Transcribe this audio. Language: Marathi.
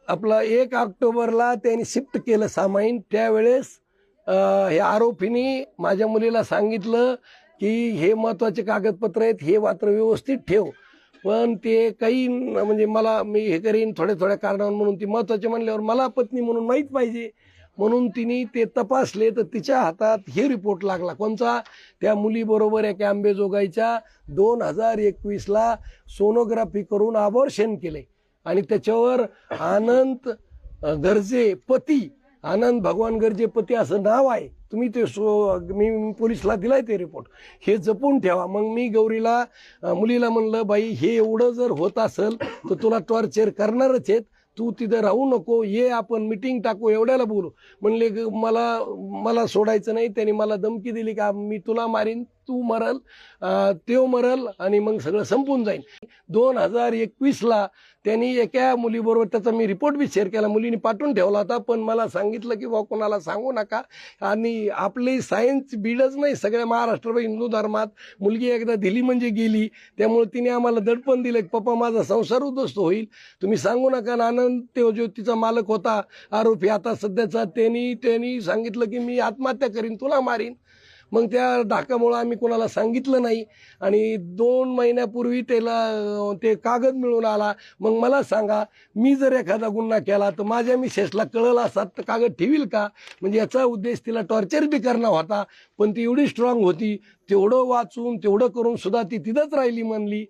आपला 1 ऑक्टोबरला त्यांनी शिफ्ट केलं सामाईन। त्यावेळेस हे आरोपींनी माझ्या मुलीला सांगितलं की हे महत्त्वाचे कागदपत्र आहेत, हे मात्र व्यवस्थित ठेव। पण ते काही म्हणजे मला मी हे करीन थोड्या थोड्या कारणावरून म्हणून ती महत्त्वाचे म्हणल्यावर मला पत्नी म्हणून माहीत पाहिजे, म्हणून तिने ते तपासले तर तिच्या हातात हे रिपोर्ट लागला कोणचा, त्या मुलीबरोबर एका अंबेजोगाईच्या 2021ला सोनोग्राफी करून अबॉर्शन केले आणि त्याच्यावर आनंद गर्जे पती, आनंद भगवान गर्जे पती असं नाव आहे। तुम्ही ते मी पोलिसला दिलाय ते रिपोर्ट, हे जपून ठेवा। मग मी गौरीला मुलीला म्हणलं बाई हे एवढं जर होत असेल तर तुला टॉर्चर करणारच आहेत, तू तिथं राहू नको, ये आपण मिटिंग टाकू, एवढ्याला बोलू। म्हणले मला सोडायचं नाही। त्यांनी मला धमकी दिली का मी तुला मारीन, तू मरल, तो मरल आणि मग सगळं संपून जाईल। 2021ला त्यांनी एका मुलीबरोबर त्याचा मी रिपोर्ट बी शेअर केला, मुलीने पाठवून ठेवला होता, पण मला सांगितलं की बा कोणाला सांगू नका। आणि आपली सायन्स बीडच नाही, सगळ्या महाराष्ट्र हिंदू धर्मात मुलगी एकदा दिली म्हणजे गेली, त्यामुळे तिने आम्हाला दडपण दिलं की पप्पा माझा संसार उद्ध्वस्त होईल, तुम्ही सांगू नका। आनंद तो जो तिचा मालक होता आरोपी आता सध्याचा, त्यांनी सांगितलं की मी आत्महत्या करीन, तुला मारीन। मग त्या धाकामुळं आम्ही कोणाला सांगितलं नाही आणि 2 महिन्यापूर्वी त्याला ते कागद मिळून आला। मग मला सांगा, मी जर एखादा गुन्हा केला तर माझ्या मिसेसला कळलं असतात तर कागद ठेवील का? म्हणजे याचा उद्देश तिला टॉर्चर बी करणं होता, पण ती एवढी स्ट्रॉंग होती, तेवढं वाचून तेवढं करून सुद्धा ती तिथंच राहिली म्हणली।